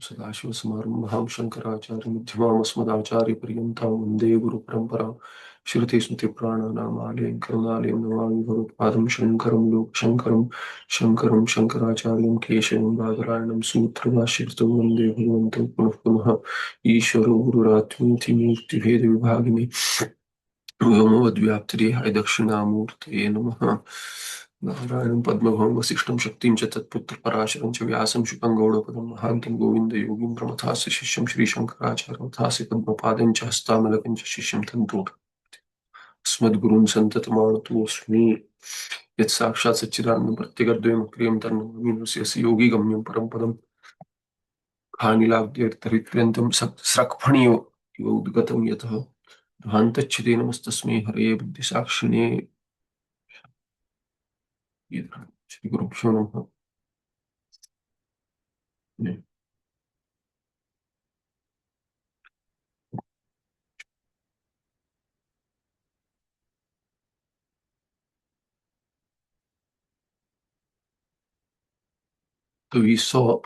सदाशिवसमारम्भां शङ्कराचार्यमध्यमामस्मदाचार्यपर्यन्तां वन्दे गुरुपरम्परां श्रुतिस्मृतिपुराणानामालयं करुणालयं नमामि भगवत्पादं शङ्करं लोकशङ्करं शङ्करं शङ्कराचार्यं केशवं बादरायणं सूत्रभाष्यकृतं वन्दे भगवन्तं पुनः पुनः ईश्वरो गुरुरात्मेति मूर्तिभेदविभागिने व्योमवद्व्याप्तिदेहाय दक्षिणामूर्तये नमः। नारायणं पद्मभवं वसिष्ठं शक्तिं च तत्पुत्रपराशरं च व्यासं शुकं गौडपदं महान्तं गोविन्दयोगीन्द्रमथास्य शिष्यं श्रीशङ्कराचार्यमथास्य पद्मपादं च हस्तामलकं च शिष्यं तन्तु अस्मद्गुरून् सन्ततमानतोऽस्मि। यत् साक्षात् सच्चिदानन्दं प्रत्यगद्वयमक्रियं तन्नमामि नृसिंहस्य योगिगम्यं परं पदं खानिलाव्यर्थरित्यन्तं स्रक्फणीयो योद्गतं यतः ध्वान्तच्छिदे नमस्तस्मै हरे बुद्धिसाक्षिणे श्री गुरुभ्यो नमः। So we saw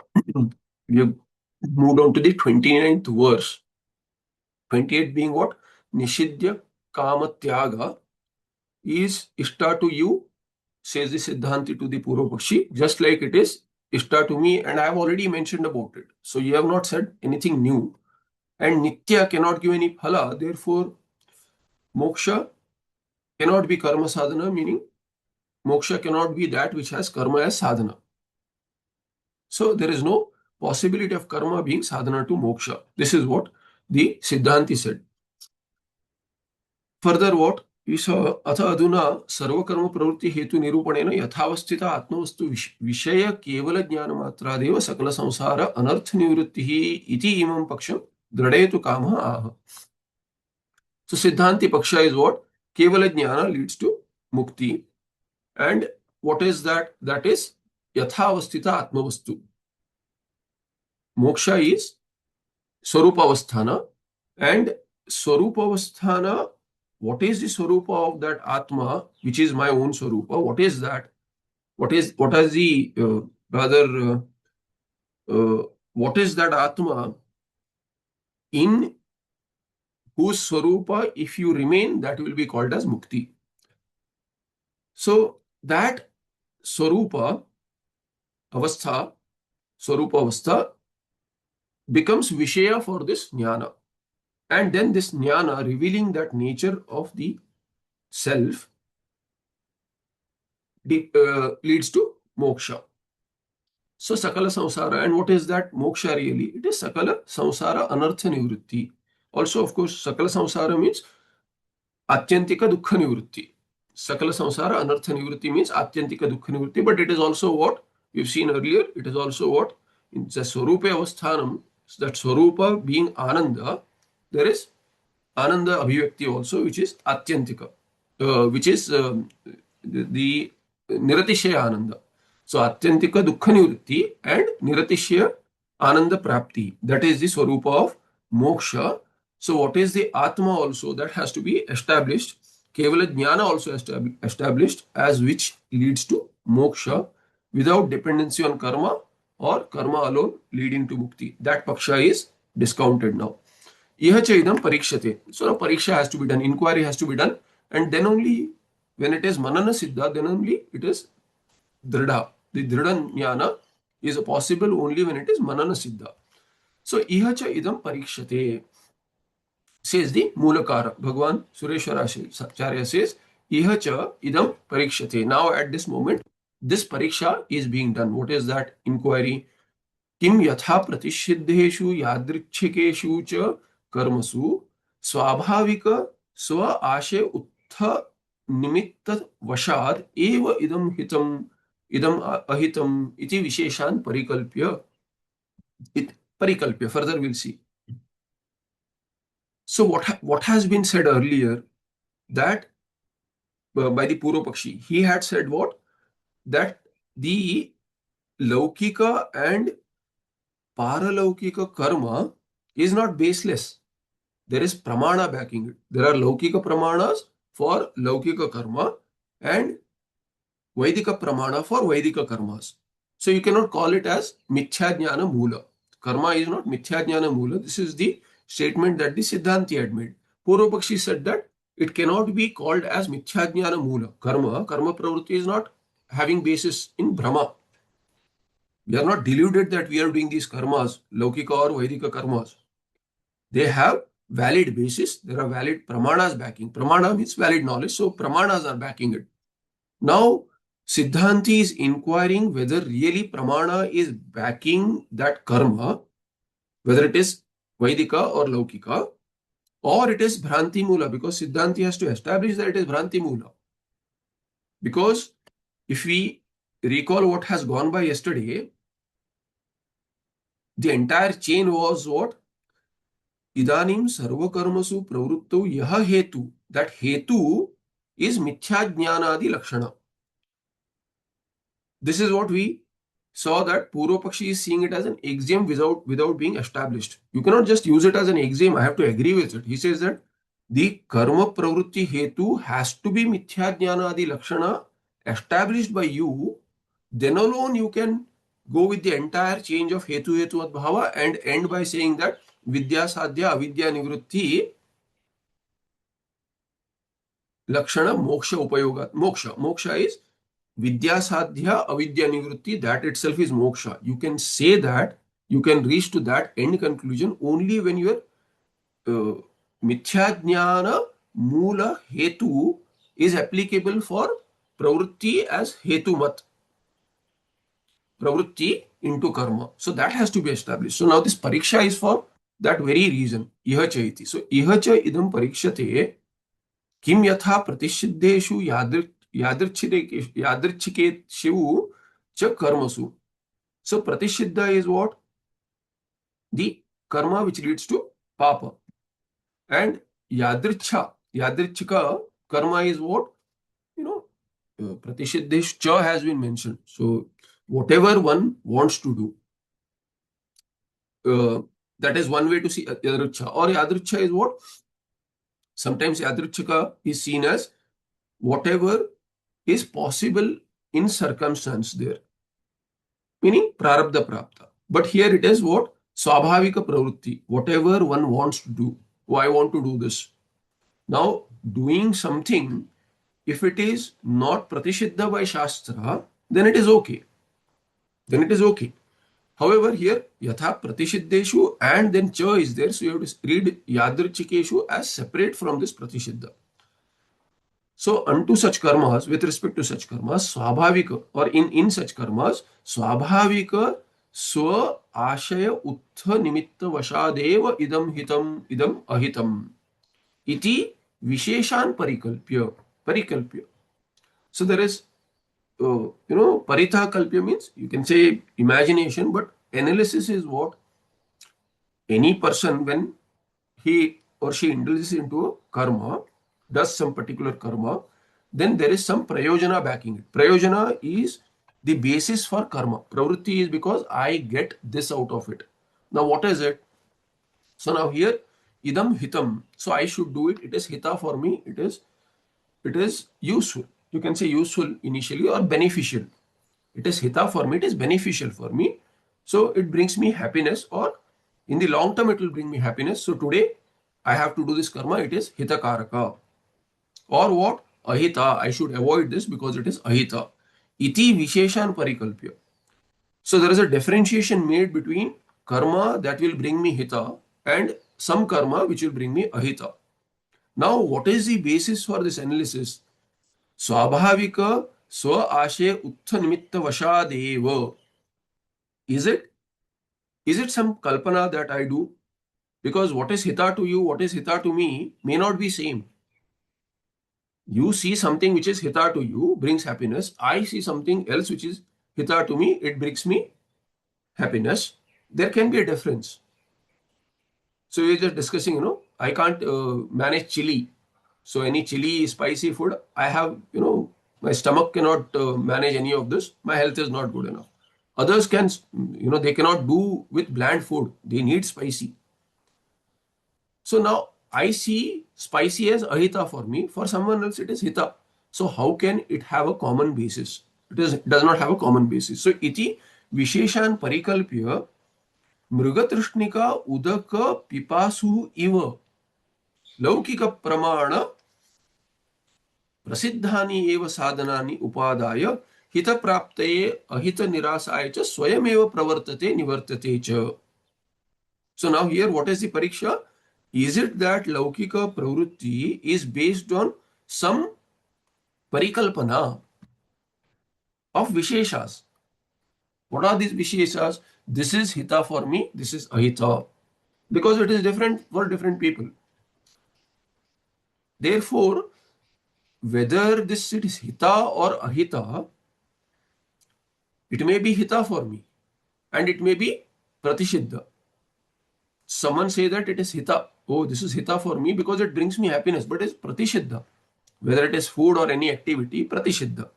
we have moved on to the 29th verse. 28 being what? Nishidya kama tyaga is ishta to you, says the Siddhanti to the Purvapakshi, just like it is ishta to me, and I have already mentioned about it. So you have not said anything new. And Nitya cannot give any phala, therefore moksha cannot be karma sadhana, meaning moksha cannot be that which has karma as sadhana. So there is no possibility of karma being sadhana to moksha. This is what the Siddhanti said. Further what? We saw atha aduna sarva karma pravritti hetu nirupanena yathavasthita atmavastu vishaya kevala jnana matradeva sakala samsara anartha nivrittihi iti imam paksham dradetu kama aha. So Siddhanti paksha is what? Kevala jnana leads to mukti. And what is that? That is yathavasthita atmavastu. Moksha is Swarupavasthana, and Swarupavasthana, what is the Swarupa of that Atma, which is my own Swarupa? What is that? What is the what is that Atma in whose Swarupa, if you remain, that will be called as Mukti. So that Swarupa Avastha, Swarupa Avastha becomes Vishaya for this Jnana. And then this jnana, revealing that nature of the self, leads to moksha. So sakala samsara, and what is that moksha really? It is sakala samsara anartha nivritti. Also, of course, sakala samsara means atyantika dukkha nivritti. Sakala samsara anartha nivritti means atyantika dukkha nivritti, but it is also what we've seen earlier. It is also what in the swarupa avasthanam, that swarupa being ananda, there is Ananda Abhivyakti also, which is Atyantika, which is the Niratishya Ananda. So Atyantika Dukkha Nivritti and Niratishya Ananda Prapti. That is the Swarupa of Moksha. So what is the Atma also? That has to be established. Kevala Jnana also established, as which leads to Moksha without dependency on karma or karma alone leading to Mukti. That Paksha is discounted now. Idam parikshate. So now pariksha has to be done, inquiry has to be done, and then only when it is manana siddha, then only it is dridha. The dridha jnana is possible only when it is manana siddha. So idam parikshate, says the Mulakara. Bhagwan Sureshwaracharya says, idam parikshate. Now at this moment, this pariksha is being done. What is that inquiry? Kim yatha pratishiddheshu yadrichikeshu cha कर्मसु स्वाभाविक स्व आशय उत्थ निमित्त वशाद एव इदम हितम इदम अहितम इति विशेषान परिकल्प्य. Further we'll see. So what has been said earlier, that by the Purvapakshi, he had said what? That the Laukika and Paralaukika karma is not baseless. There is pramana backing it. There are Laukika pramanas for Laukika karma and Vaidika pramana for Vaidika karmas. So you cannot call it as Mithya Jnana Mula. karma is not mithya jnana moola. This is the statement that the Siddhanti had made. Purvapakshi said that it cannot be called as mithya jnana moola. Karma pravrutti is not having basis in Brahma. We are not deluded that we are doing these karmas, Laukika or Vaidika karmas. They have valid basis. There are valid pramanas backing. Pramana means valid knowledge. So pramanas are backing it. Now, Siddhanti is inquiring whether really pramana is backing that karma, whether it is Vaidika or Laukika, or it is Bhranti Mula, because Siddhanti has to establish that it is Bhranti Mula. Because if we recall what has gone by yesterday, the entire chain was what? Idanim sarvakarmasu pravruttau yaha hetu. That hetu is mithya jnanadi lakshana. This is what we saw, that Purvapakshi is seeing it as an axiom without being established. You cannot just use it as an axiom. I have to agree with it. He says that the karma pravrutti hetu has to be mithya jnanadi lakshana established by you. Then alone you can go with the entire change of hetu bhava and end by saying that vidya sadhya avidya nivrutti lakshana moksha upayoga. Moksha is vidya sadhya avidya nivrutti. That itself is moksha. You can say that, you can reach to that end conclusion only when your mithya jnana moola hetu is applicable for pravrutti as hetu mat. Pravrutti into karma. So that has to be established. So now this pariksha is for that very reason. Ihacha iti. So ihacha idam parikshate kim yatha pratishiddeshu yadrchikeshu cha karmasu. So pratishiddha is what? The karma which leads to papa. And yadrchika karma is what? Pratishiddeshu cha has been mentioned. So whatever one wants to do, that is one way to see yadricha. Or yadricha is what? Sometimes yadrichika is seen as whatever is possible in circumstance there, meaning prarabdha prapta. But here it is what? Swabhavika pravrutti. Whatever one wants to do. Oh, I want to do this. Now, doing something, if it is not pratishiddha by Shastra, then it is okay. However, here yatha pratishiddeshu and then cha is there, so you have to read yadrichikeshu as separate from this pratishiddha. So unto such karmas, with respect to such karmas, swabhavika, or in such karmas, swabhavika swa ashaya uttha nimitta vashadeva idam ahitam iti visheshan parikalpya. So there is paritha kalpya means you can say imagination, but analysis is what? Any person, when he or she indulges into a karma, does some particular karma, then there is some prayojana backing it. Prayojana is the basis for karma. Pravritti is because I get this out of it. Now what is it? So now here, idam hitam. So I should do it. It is hita for me. It is useful. You can say useful initially or beneficial. It is hita for me. It is beneficial for me. So it brings me happiness, or in the long term it will bring me happiness. So today I have to do this karma. It is hitakaraka. Or what? Ahita. I should avoid this because it is ahita. Iti visheshan parikalpya. So there is a differentiation made between karma that will bring me hita and some karma which will bring me ahita. Now, what is the basis for this analysis? Swabhavika swa ashe uttha nimitta vashadeva. Is it some kalpana that I do? Because what is hita to you, what is hita to me may not be same. You see something which is hita to you, brings happiness. I see something else which is hita to me, it brings me happiness. There can be a difference. So we're just discussing, I can't manage chili. So any chili, spicy food, I have, my stomach cannot manage any of this. My health is not good enough. Others can, they cannot do with bland food. They need spicy. So now I see spicy as ahita for me. For someone else, it is hita. So how can it have a common basis? It does not have a common basis. So iti visheshan parikalpya मृगतृष्णिका उदक पिपासु इव लौकिक प्रमाण प्रसिद्धानि एव साधनानि उपादाय हित प्राप्तये अहित निरासाय च स्वयमेव प्रवर्तते निवर्तते च. So now here what is the pariksha? Is it that laukika pravrutti is based on some parikalpana of visheshas? What are these visheshas? This is hita for me, this is ahita. Because it is different for different people. Therefore, whether this it is hita or ahita, it may be hita for me and it may be pratishiddha. Someone say that it is hita. Oh, this is hita for me because it brings me happiness, but it's pratishiddha. Whether it is food or any activity, pratishiddha.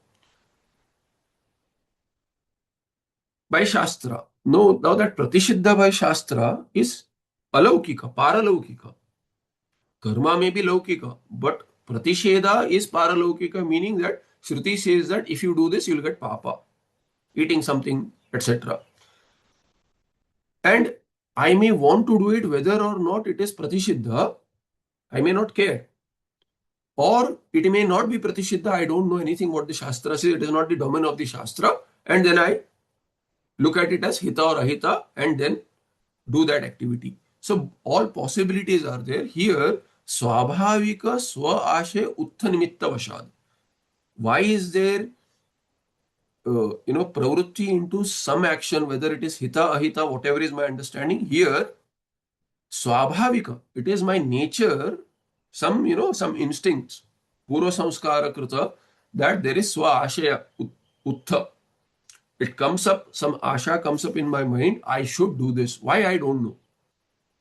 By Shastra. No, now that pratishiddha by Shastra is alaukika, paralaukika. Karma may be laukika, but pratisheda is paralaukika, meaning that Shruti says that if you do this, you will get papa, eating something, etc. And I may want to do it whether or not it is pratishiddha, I may not care. Or it may not be pratishiddha, I don't know anything what the Shastra says, it is not the domain of the Shastra, and then I look at it as hita or ahita and then do that activity. So all possibilities are there. Here, swabhavika swa ashe uttha nimitta vashad. Why is there pravrutti into some action, whether it is hita, ahita, whatever is my understanding? Here, swabhavika, it is my nature, some instincts, purva samskara krita, that there is swa ashaya uttha. It comes up, some asha comes up in my mind, I should do this. Why? I don't know.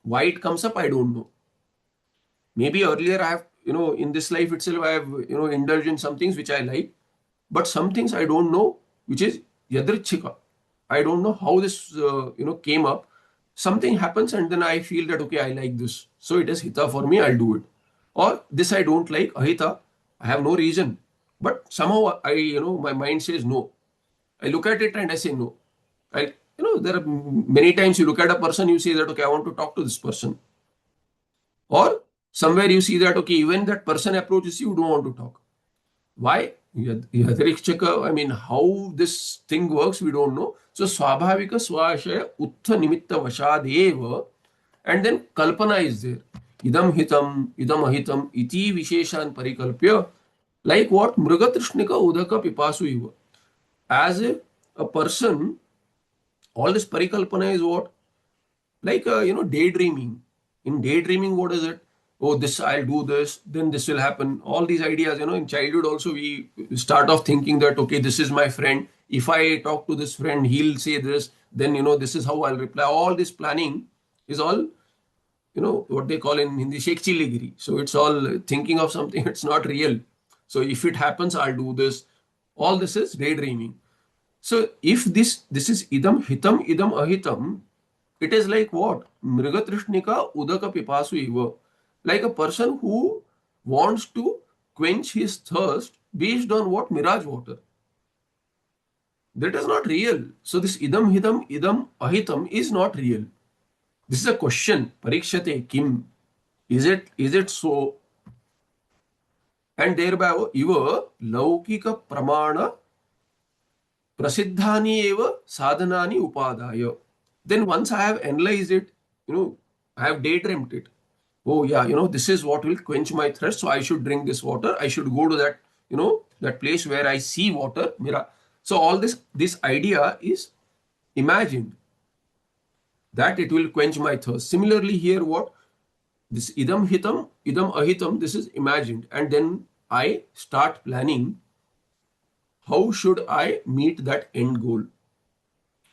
Why it comes up, I don't know. Maybe earlier I have, in this life itself, I have, indulged in some things which I like, but some things I don't know, which is yadrichika. I don't know how this, came up. Something happens and then I feel that, okay, I like this. So it is hita for me, I'll do it. Or this I don't like, ahita, I have no reason. But somehow my mind says no. I look at it and I say no. There are many times you look at a person, you say that, okay, I want to talk to this person. Or somewhere you see that, okay, even that person approaches you, you don't want to talk. Why? I mean, how this thing works, we don't know. So, swabhavika swashaya uttha nimitta vashadeva, and then kalpana is there. Idam hitam, idam ahitam, iti visheshan parikalpya. Like what? Mrigatrishnika udaka pipasu iva. As a person, all this parikalpana is what? Like, daydreaming. In daydreaming, what is it? Oh, this, I'll do this, then this will happen. All these ideas, in childhood also, we start off thinking that, okay, this is my friend. If I talk to this friend, he'll say this, then, this is how I'll reply. All this planning is all, what they call in Hindi, Sheikh Chiligiri. So it's all thinking of something, it's not real. So if it happens, I'll do this. All this is daydreaming. So if this is idam hitam, idam ahitam, it is like what? Mrigatrishnika udaka pipasu iva. Like a person who wants to quench his thirst based on what? Mirage water. That is not real. So this idam hitam, idam ahitam is not real. This is a question. Parikshate kim. Is it so? And thereby iva laukika pramana prasiddhani eva sadhanani upadaya. Then once I have analyzed it, I have daydreamt it. Oh yeah, this is what will quench my thirst. So I should drink this water. I should go to that, that place where I see water. Mira. So all this idea is imagined that it will quench my thirst. Similarly here, what? This idam hitam, idam ahitam, this is imagined. And then I start planning how should I meet that end goal.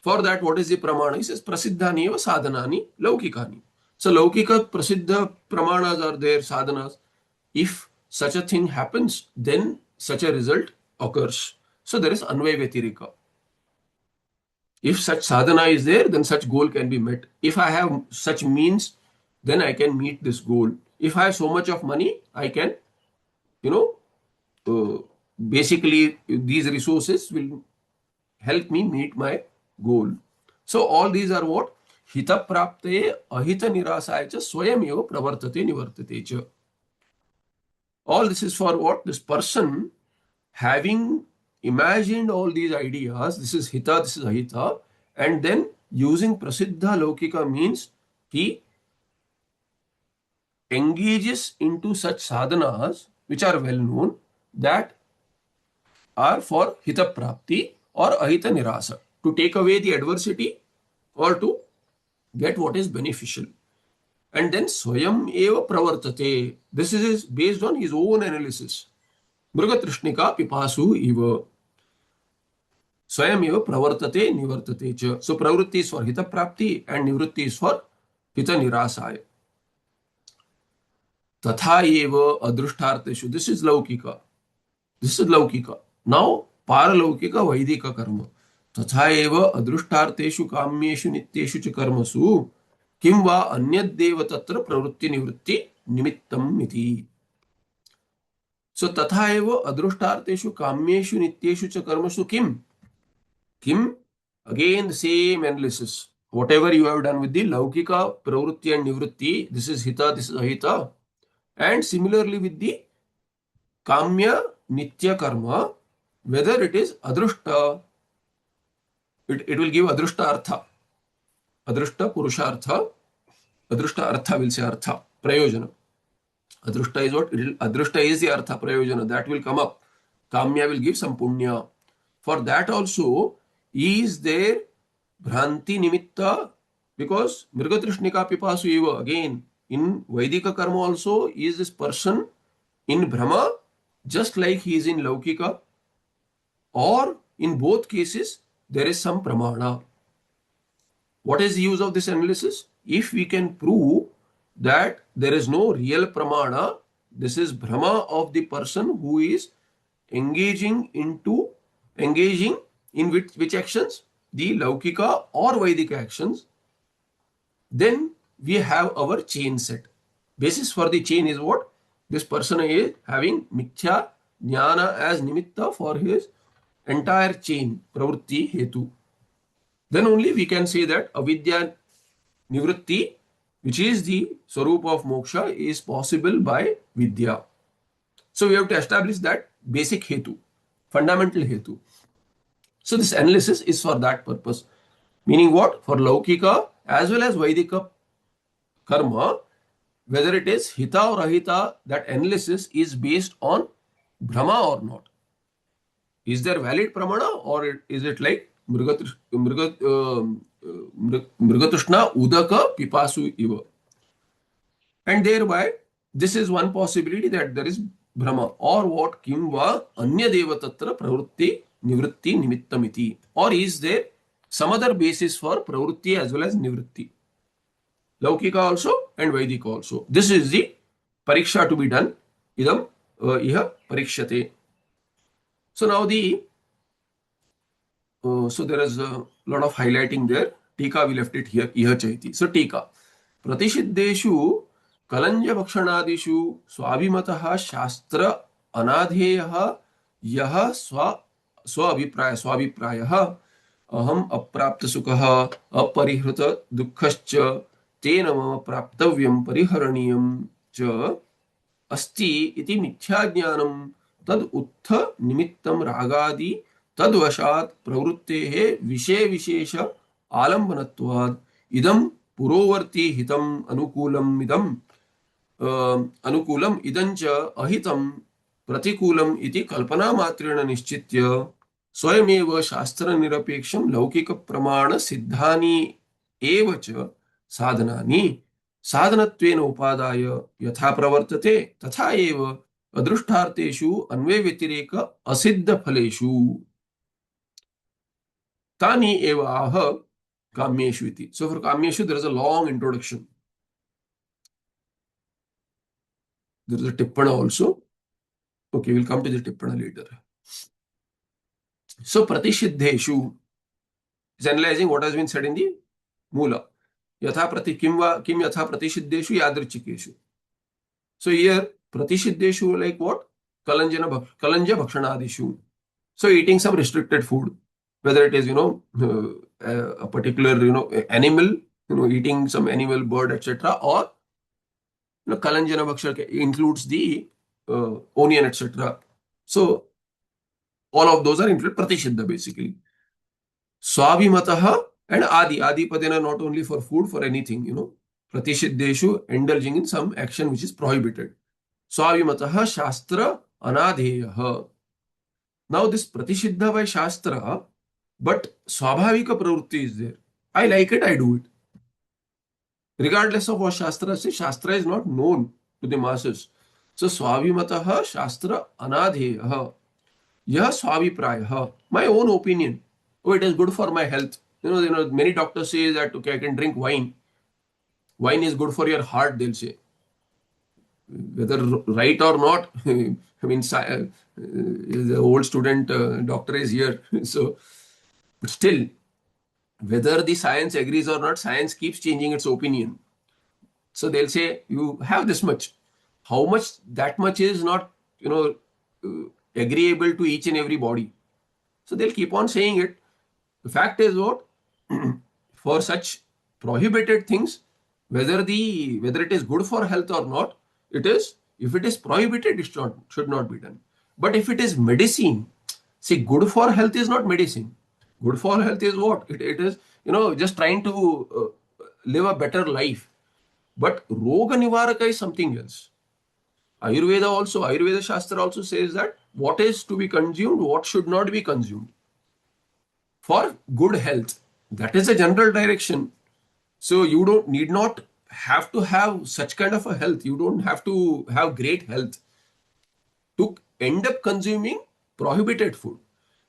For that, what is the pramana? He says, prasiddhani eva sadhanani laukikani. So, laukika prasiddha pramanas are there, sadhanas. If such a thing happens, then such a result occurs. So, there is anvay vyatirika. If such sadhana is there, then such goal can be met. If I have such means, then I can meet this goal. If I have so much of money, I can, basically these resources will help me meet my goal. So all these are what? हितप्राप्ते अहितनिरासाय च स्वयमेव प्रवर्तते निवर्तते च. All this is for what? This person having imagined all these ideas, this is hita, this is ahita, and then using prasiddha laukika means he engages into such sadhanas which are well known, that are for hita prapti or ahita nirasa, to take away the adversity or to get what is beneficial. And then swayam eva pravartate. This is based on his own analysis. Mrigatrishnika pipasu eva. Swayam eva pravartate nivartate cha. So pravritti is for hita prapti and nivritti is for hita nirasaya. Tatha eva adrushtarteshu. This is laukika. This is laukika. Now paralaukika vaidika karma. तथा एव अदृष्टार्थेषु काम्येषु नित्येषु च कर्मसु किं वा अन्यद्देव तत्र प्रवृत्ति निवृत्ति निमित्तम् इति. सो तथा एव अदृष्टार्थेषु काम्येषु नित्येषु च कर्मसु किम again the same analysis. Whatever you have done with the laukika pravrutti and nivritti, this is hita, this is ahita, and similarly with the kamya nitya karma, whether it is adrushta, it will give adrushta artha, adrushta purushartha, adrushta artha will say artha, prayojana. Adrushta is what? Adrushta is the artha, prayojana, that will come up. Kamya will give some punya. For that also, is there bhranti nimitta? Because mrigatrishnika pipasu eva, again, in Vaidika karma also, is this person in Brahma, just like he is in Laukika, or in both cases, there is some pramana. What is the use of this analysis? If we can prove that there is no real pramana, this is Brahma of the person who is engaging in which actions? The Laukika or Vaidika actions. Then we have our chain set. Basis for the chain is what? This person is having mithya jnana as nimitta for his entire chain, pravritti hetu. Then only we can say that avidya nivritti, which is the swarup of moksha, is possible by vidya. So we have to establish that basic hetu, fundamental hetu. So this analysis is for that purpose. Meaning what? For Laukika as well as Vaidika karma, whether it is hita or ahita, that analysis is based on Brahma or not. Is there valid pramana, or is it like Mrigatushna udaka pipasu iva? And thereby, this is one possibility, that there is Brahma, or what? Kim va anya deva tatra pravrutti nivritti nimittamiti. Or is there some other basis for pravrutti as well as nivritti? Laukika also and Vaidika also. This is the pariksha to be done. Idam iha parikshate. So now so there is a lot of highlighting there. Tika, we left it here. Iha chaiti. So Tika. Pratisiddheshu kalanja bhakshanadishu swabhimataha shastra anadheyaha yaha swabhiprayah aham aprapta sukha aparihrita dukkhascha tena mama praptavyam pariharaniyam cha अस्ति इति मिथ्याज्ञानं तद उत्थ निमित्तं रागादि तद्वशात् प्रवृत्तेः विषय विशेष आलम्बनत्वात् इदं पुरोवर्ती हितम् अनुकूलम् इदञ्च अहितं प्रतिकूलम् इति कल्पना मात्रेण निश्चित्य स्वयमेव शास्त्रनिरपेक्षं लौकिकप्रमाण सिद्धानि एव च साधनानि साधनत्वेन उपादाय यथा प्रवर्तते तथा एव अदृष्टार्थेषु अन्वय व्यतिरेक असिद्ध फलेषु तानि एव आह काम्येषु इति. So for काम्येषु there is a long introduction. There is a tippana also. Okay, we'll come to the tippana later. So pratisiddheshu is analyzing what has been said in the Mula. Yatha prati kim yatha pratisiddheshu yadrichikeshu. So here pratisiddheshu like what? Kalanja bhakshanadishu. So eating some restricted food, whether it is a particular animal eating some animal, bird, etc., or kalanjana bhakshar includes the onion, etc. So all of those are included pratishiddha basically. Swabhimatah and adi. Adi padena not only for food, for anything, pratishiddeshu, indulging in some action which is prohibited. Swabhimatah shastra anadheyaha. Now this pratishiddha by shastra, but swabhavika pravrutti is there. I like it, I do it. Regardless of what Shastra says, Shastra is not known to the masses. So, Swabhimataha Shastra Anadheyaha. Yah Swabhiprayaha. My own opinion. Oh, it is good for my health. Many doctors say that, okay, I can drink wine. Wine is good for your heart, they'll say. Whether right or not, I mean, the old student doctor is here. So, but still, whether the science agrees or not, science keeps changing its opinion. So they'll say, you have this much. How much, that much is not, agreeable to each and every body. So they'll keep on saying it. The fact is what? For such prohibited things, whether it is good for health or not, if it is prohibited, should not be done. But if it is medicine, see, good for health is not medicine. Good for health is what? It is, just trying to live a better life. But Roga Nivaraka is something else. Ayurveda Shastra also says that what is to be consumed, what should not be consumed for good health. That is a general direction. So you don't need not have to have such kind of a health. You don't have to have great health to end up consuming prohibited food.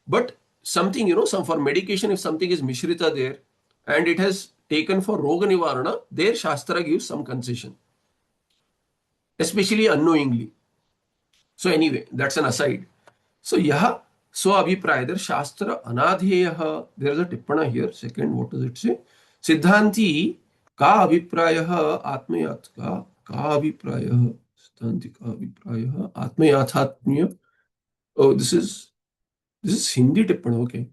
But something, some for medication, if something is Mishrita there and it has taken for Roga Nivarana, there Shastra gives some concession, especially unknowingly. So anyway, that's an aside. So yaha swabhipraya, there Shastra anadheyaha. There is a tippana here. Second, what does it say? Siddhanti ka abhiprayah atmayat ka abhiprayah. Siddhanti ka abhiprayah atmayathatmya. Oh, this is Hindi tippana. Okay,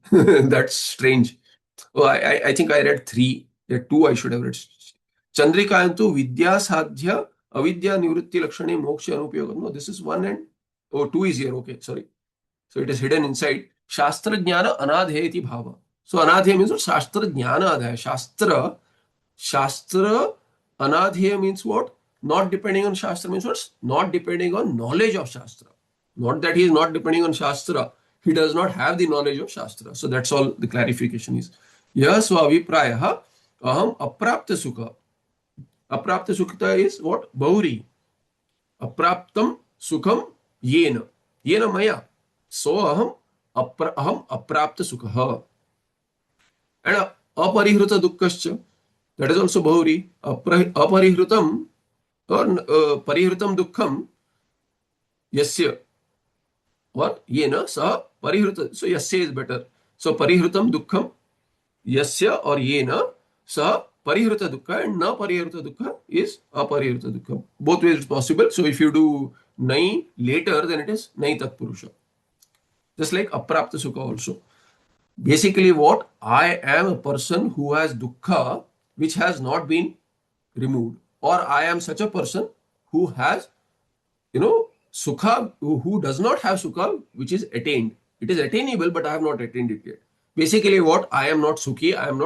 that's strange. Oh, I think I read three. There are two I should have read. Chandrikayantu vidya sadhya avidya nivritti lakshane moksha anupyoga. No, this is one and two is here. Okay, sorry. So it is hidden inside. Shastra jnana anadhe iti bhava. So anadhe means what? Shastra jnana adhaya. Shastra anadhe means what? Not depending on Shastra means what? Not depending on knowledge of Shastra. Not that he is not depending on Shastra. He does not have the knowledge of Shastra. So that's all the clarification is. Yah swaviprayaha aham aprapta sukha. Aprapta sukha is what? Bauri. Apraptam sukham yena. Yena maya. So aham aprapta sukha. And aparihruta dukkascha. That is also Bahuri. Aparihrutam or parihrutam dukkham yasya. What? Yena sa parihruta. So yasya is better. So parihrutam dukkham yasya or yena sa parihruta dukkha, and na parihruta dukkha is aparihruta dukkha. Both ways is possible. So if you do nai later, then it is nai tatpurusha. Just like aprapta sukha also. Basically what? I am a person who has dukkha which has not been removed, or I am such a person who has, sukha, who does not have sukha which is attained. It is attainable, but I have not attained it yet. Basically what? I am not sukhi, I am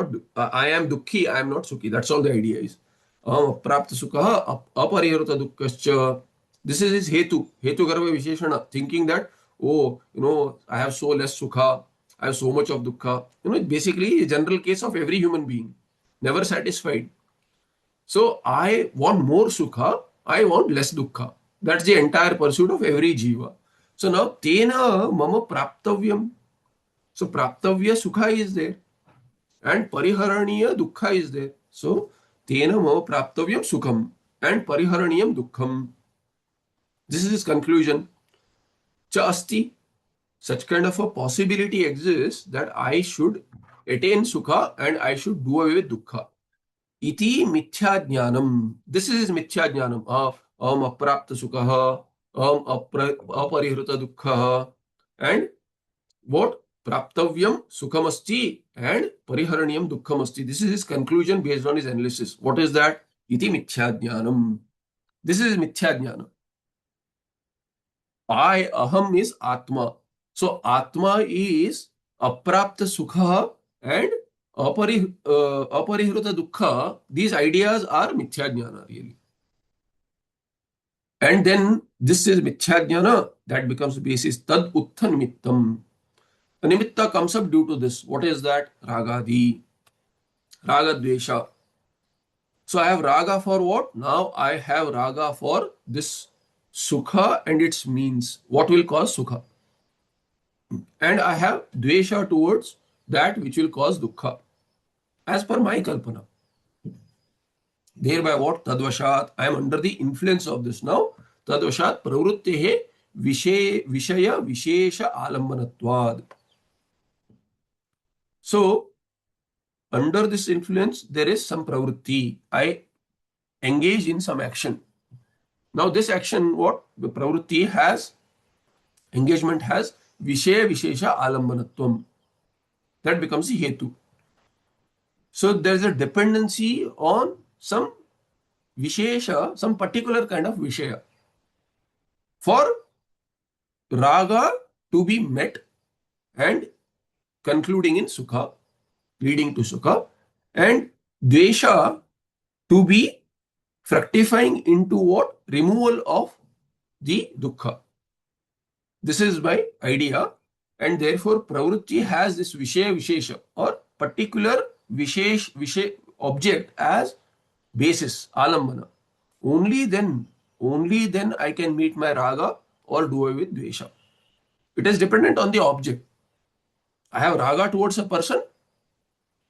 dukhi, I am not sukhi. That's all the idea is. Prapta sukha aparihruta dukkascha. This is his hetu garva visheshana, thinking that, I have so less sukha, I have so much of dukkha. Basically a general case of every human being, never satisfied. So I want more sukha, I want less dukkha. That's the entire pursuit of every jiva. So now tena mama praptavyam. So praptavya sukha is there and pariharaniya dukkha is there. So tena mama praptavyam sukham and pariharaniyam dukkham. This is his conclusion. Cha asti. Such kind of a possibility exists that I should attain sukha and I should do away with dukkha. Iti mithya jnanam. This is mithya jnanam. Aprapta sukha, aparihruta dukkha, and what? Praptavyam sukhamasti and pariharanyam dukkhamasti. This is his conclusion based on his analysis. What is that? Iti mithya. This is mithya. I, aham is Atma. So Atma is aprapta sukha and aparihruta dukkha. These ideas are mithya jnana really. And then this is mithya jnana that becomes the basis. Tad uttha nimittam. The nimitta comes up due to this. What is that? Ragadi. Raga dvesha. So I have raga for what? Now I have raga for this sukha and its means. What will cause sukha? And I have dvesha towards that which will cause dukkha. As per my kalpana. Thereby what? Tadvashat. I am under the influence of this now. Tadvashat pravrittehe vishaya vishesha alambanatvad. So, under this influence, there is some pravritti. I engage in some action. Now, this action, what? The pravritti has, engagement has, vishaya vishesha alambanatvam. That becomes the hetu. So, there is a dependency on some vishesha, some particular kind of vishaya. For raga to be met and concluding in sukha, leading to sukha, and dvesha to be fructifying into what? Removal of the dukkha. This is my idea, and therefore pravritti has this vishaya vishesha or particular vishesh object as basis, alambana. Only then I can meet my raga or do away with dvesha. It is dependent on the object. I have raga towards a person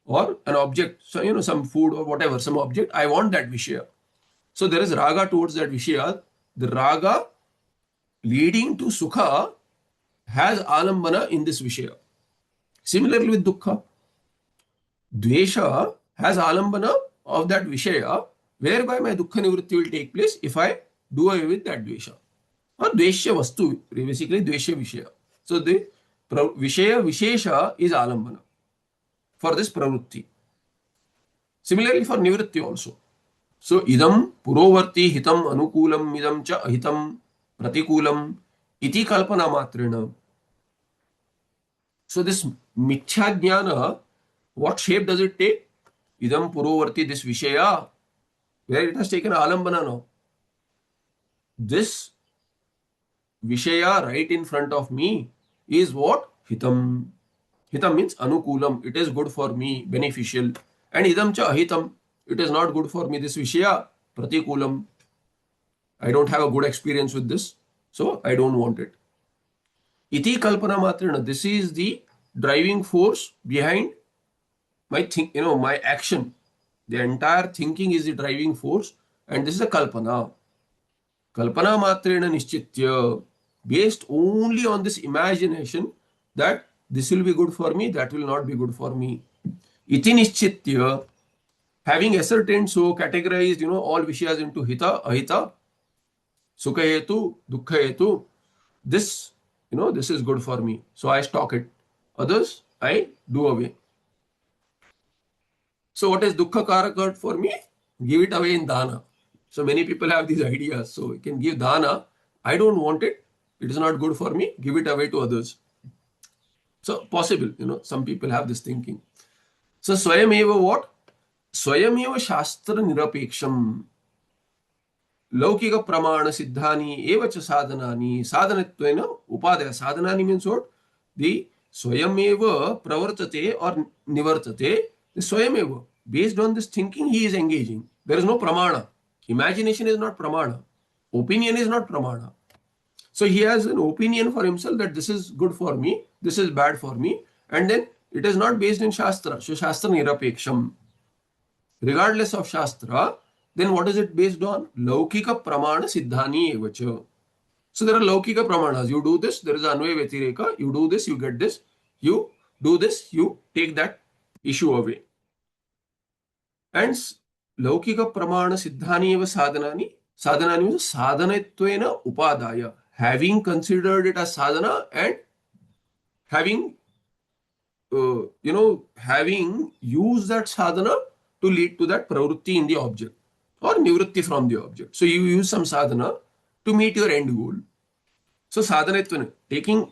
or an object, so some food or whatever, some object. I want that vishaya. So there is raga towards that vishaya. The raga leading to sukha has alambana in this vishaya. Similarly with dukkha, dvesha has alambana of that vishaya, whereby my dukkha nivritti will take place if I do away with that dvesha. Or dveshya vastu, basically dveshya vishaya. So the vishaya vishesha is alambana for this pravritti. Similarly for nivritti also. So idam purovarti hitam anukulam idam cha ahitam pratikulam iti kalpana matrena. So this mithya jnana, what shape does it take? Idam purovarti, this vishaya, where it has taken alambana now. This vishaya right in front of me is what? Hitam. Hitam means anukulam. It is good for me, beneficial. And idam cha ahitam. It is not good for me. This vishaya, pratikulam. I don't have a good experience with this, so I don't want it. Iti kalpana matrena. This is the driving force behind my my action. The entire thinking is the driving force, and this is a kalpana. Kalpana matrena nischitya, based only on this imagination that this will be good for me, that will not be good for me. Iti nischitya, having ascertained, so categorized, all vishayas into hita, ahita, sukha hetu, dukkha hetu. This, this is good for me, so I stock it. Others, I do away. So what is dukkha karaka for me? Give it away in dana. So many people have these ideas. So you can give dana. I don't want it. It is not good for me. Give it away to others. So possible, some people have this thinking. So swayameva what? Swayameva shastra nirapeksham. Laukika pramana siddhani evacha sadhanani. Sadhanatvena upadaya. Sadhanani means what? The swayameva pravartate or nivartate. The swayameva. Based on this thinking, he is engaging. There is no pramana. Imagination is not pramana. Opinion is not pramana. So he has an opinion for himself that this is good for me, this is bad for me, and then it is not based in Shastra. So Shastra nirapeksham. Regardless of Shastra, then what is it based on? Laukika pramana siddhani evacha. So there are laukika pramanas. You do this, there is anvaya vyatireka. You do this, you get this. You do this, you take that issue away. And laukika pramana siddhani eva sadhanani. Sadhanani means sadhanatvena upadaya. Having considered it as sadhana and having having used that sadhana to lead to that pravrutti in the object or nivritti from the object. So you use some sadhana to meet your end goal. So sadhana,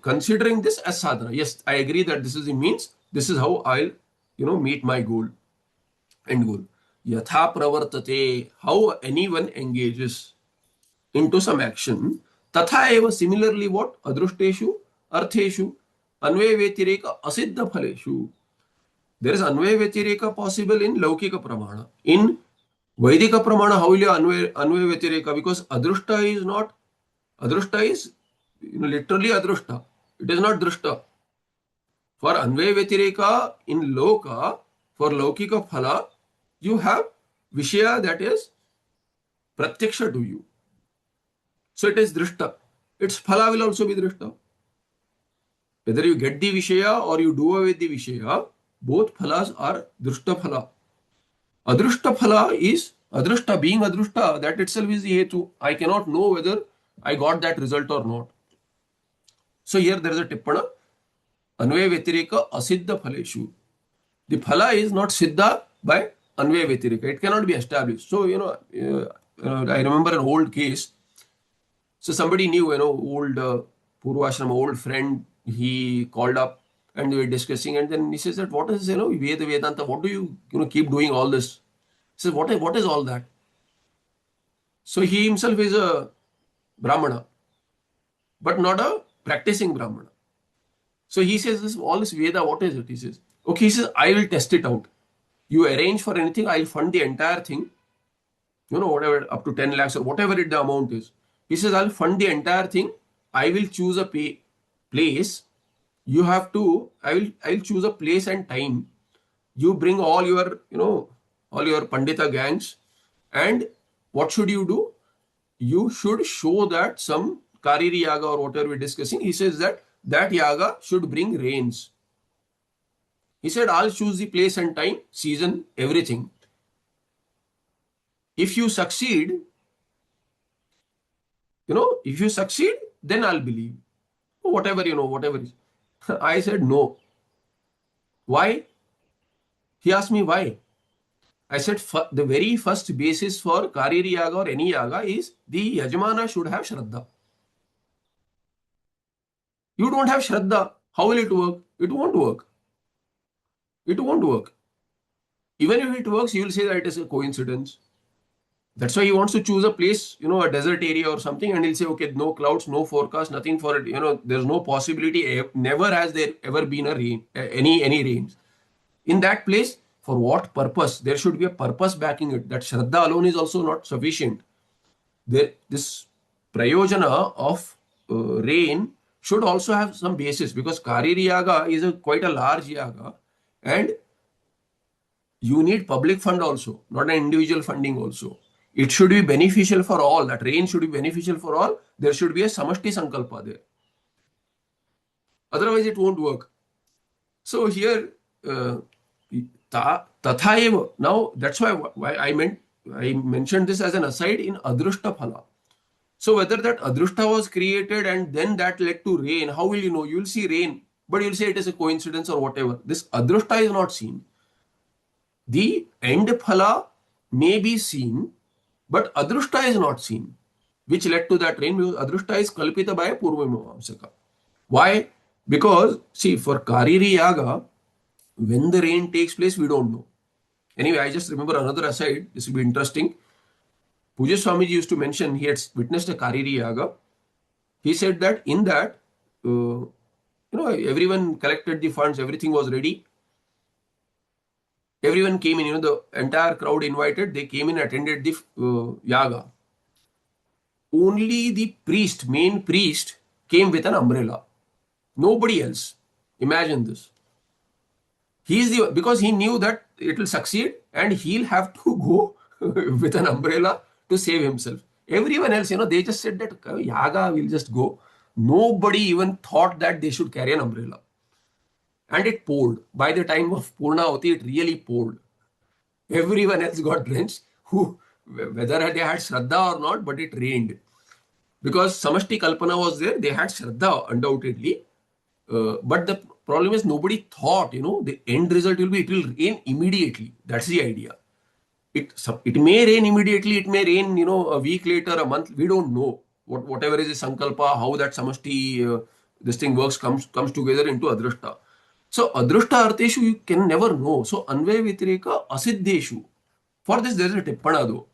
considering this as sadhana. Yes, I agree that this is the means. This is how I'll, meet my goal, end goal. Yatha pravartate, how anyone engages into some action. Tatha eva, similarly what? Adrushteshu, artheshu, anvaya vetireka, asiddha phaleshu. There is anvaya vetireka possible in laukika pramana. In Vaidika pramana, how will you anvaya vetireka? Because adrushta is literally adrushta. It is not drushta. For anvaya vetireka in loka, for laukika phala, you have vishaya that is pratyaksha to you. So it is drishta. Its phala will also be drishta. Whether you get the vishaya or you do away with the vishaya, both phalas are drushta phala. Adrushta phala is adrushta, being adrushta, that itself is the hetu. I cannot know whether I got that result or not. So here there is a tippana. Anvaya vetireka asiddha phaleshu. The phala is not siddha by anvaya vetireka. It cannot be established. So, I remember an old case. So somebody knew, old Purvashrama, old friend, he called up and they were discussing, and then he says that, what is, Vedanta, what do you, keep doing all this? He says, what is all that? So he himself is a Brahmana, but not a practicing Brahmana. So he says, all this Veda, what is it? He says, okay, he says, I will test it out. You arrange for anything, I'll fund the entire thing, whatever, up to 10 lakhs or whatever the amount is. He says, I'll fund the entire thing. I will choose a place. You have to, I'll choose a place and time. You bring all your, all your Pandita gangs. And what should you do? You should show that some Kariri Yaga or whatever we're discussing. He says that Yaga should bring rains. He said, I'll choose the place and time, season, everything. If you succeed, then I'll believe. Whatever is. I said, no. Why? He asked me why. I said, the very first basis for Kariri Yaga or any Yaga is the Yajamana should have Shraddha. You don't have Shraddha. How will it work? It won't work. It won't work. Even if it works, you will say that it is a coincidence. That's why he wants to choose a place, a desert area or something, and he'll say, okay, no clouds, no forecast, nothing for it. There's no possibility. Never has there ever been a rain, any rains. In that place, for what purpose? There should be a purpose backing it. That Shraddha alone is also not sufficient. This prayojana of rain should also have some basis, because Kariri Yaga is quite a large Yaga, and you need public fund also, not an individual funding also. It should be beneficial for all. That rain should be beneficial for all. There should be a samashti sankalpa there. Otherwise, it won't work. So here, tatha. Now, that's why I mentioned this as an aside in adrushta phala. So whether that adrushta was created and then that led to rain, how will you know? You will see rain, but you'll say it is a coincidence or whatever. This adrushta is not seen. The end phala may be seen, but adrushta is not seen, which led to that rain, because adrushta is kalpita by Purvamamsaka. Why? Because, see, for Kariri Yaga, when the rain takes place, we don't know. Anyway, I just remember another aside. This will be interesting. Pujya Swamiji used to mention he had witnessed a Kariri Yaga. He said that in that, everyone collected the funds, everything was ready. Everyone came in, the entire crowd invited, they came in, attended the yaga. Only the main priest, came with an umbrella. Nobody else. Imagine this. Because he knew that it will succeed and he'll have to go with an umbrella to save himself. Everyone else, they just said that yaga will just go. Nobody even thought that they should carry an umbrella. And it poured. By the time of Purnavati, it really poured. Everyone else got drenched, whether they had Shraddha or not, but it rained. Because Samashti Kalpana was there, they had Shraddha, undoubtedly. But problem is nobody thought, the end result will be it will rain immediately. That's the idea. It may rain immediately, it may rain, a week later, a month. We don't know. Whatever is the sankalpa, how that samashti, this thing works, comes together into adrushta. So adrushta arteshu you can never know. So anvaya vyatireka asiddheshu. For this there is a tippana though.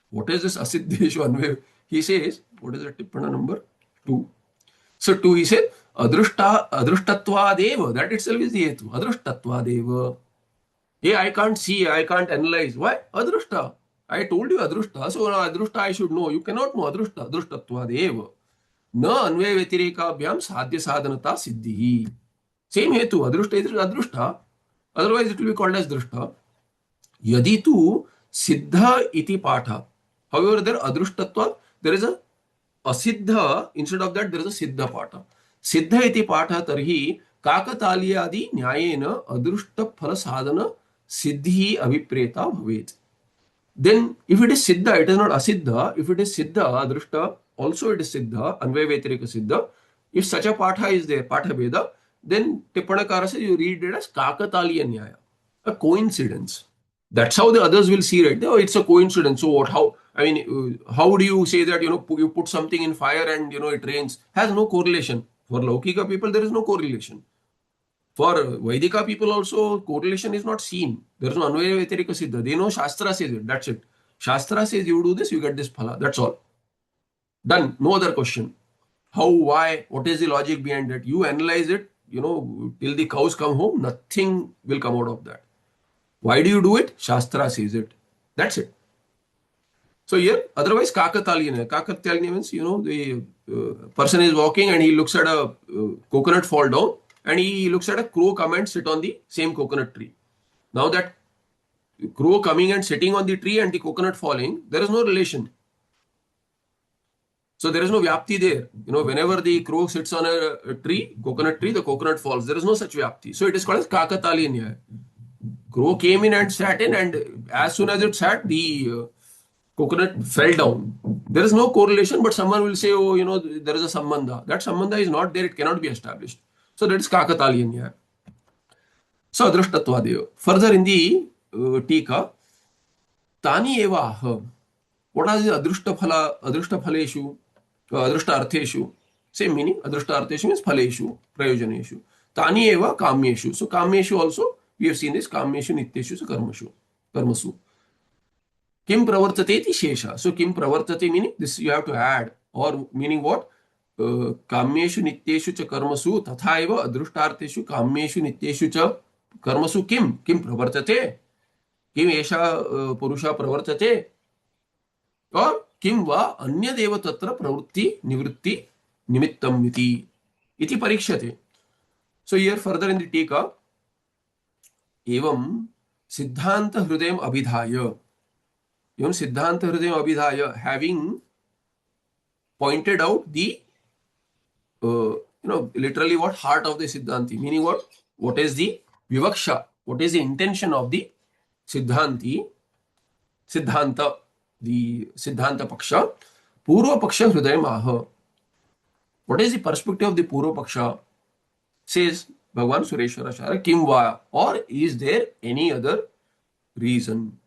What is this asiddheshu anvaya? He says, what is the tippana number 2? So 2 he said adrushtatva that itself is the hetu. Adrushtatva. Hey, I can't see, I can't analyze. Why? Adrushta. I told you adrushta. So now adrushta I should know. You cannot know adrushta. Adrushtatva. Na anvaya vyatirikabhyam sadhya sadhanata siddhi. Same hetu. Adrushta is adrushta. Otherwise it will be called as drushta. Yadi tu siddha iti patha. However, there adrushtatva, there is a asiddha, instead of that there is a siddha patha. Siddha iti patha tarhi काकतालीयादि न्यायेन अदृष्ट फल साधन siddhi abhipreta bhavet. Then if it is siddha, it is not asiddha. If it is siddha, adrushta, also it is siddha, anvaya vyatireka siddha. If such a patha is there, patha veda, then tippanakara says you read it as kakataliya nyaya, a coincidence. That's how the others will see it. Oh, it's a coincidence. So what? How? I mean, how do you say that, you put something in fire and, it rains? Has no correlation. For Laukika people, there is no correlation. For Vaidika people also, correlation is not seen. There is no Anvaya Vyatirika Siddha. They know Shastra says it. That's it. Shastra says you do this, you get this phala. That's all. Done. No other question. How, why, what is the logic behind it? You analyze it, till the cows come home, nothing will come out of that. Why do you do it? Shastra says it. That's it. So here, otherwise, Kakatalyana. Kakatalyana means, the person is walking and he looks at a coconut fall down and he looks at a crow come and sit on the same coconut tree. Now that crow coming and sitting on the tree and the coconut falling, there is no relation. So there is no vyapti there. Whenever the crow sits on a tree, coconut tree, the coconut falls. There is no such vyapti. So it is called as Kakatalyana. Crow came in and sat in, and as soon as it sat, the coconut fell down. There is no correlation, but someone will say, oh, there is a sambandha. That sambandha is not there. It cannot be established. So that is Kakatalyanya. So Adrushtatva. Further in the Tika, Tani eva. What are the Adrushta phaleshu, Adrushta artheshu? Same meaning. Adrushta artheshu means phaleshu, prayojaneshu. Tani eva kamyeshu. So kamyeshu also, we have seen this, kamyeshu nityeshu, so karmasu. Kim pravartate iti shesha. So kim pravartate meaning this you have to add, or meaning what? Kamyeshu nityeshu cha karmasu tatha eva adrushtarteshu kamyeshu nityeshu cha karmasu kim pravartate. Kim esha purusha pravartate. Or kim va anya deva tatra pravrutti nivrutti nimittam iti parikshate. So here further in the tika, evam siddhanta hrudayam abhidhaya. Even Siddhanta Hridayam Abhidhaya, having pointed out the, literally what heart of the Siddhanti, meaning what? What is the Vivaksha? What is the intention of the Siddhanta, the Siddhanta Paksha? Purva Paksha Hridayam Aha. What is the perspective of the Purva Paksha? Says Bhagavan Sureshwara Shara, Kim va, or is there any other reason?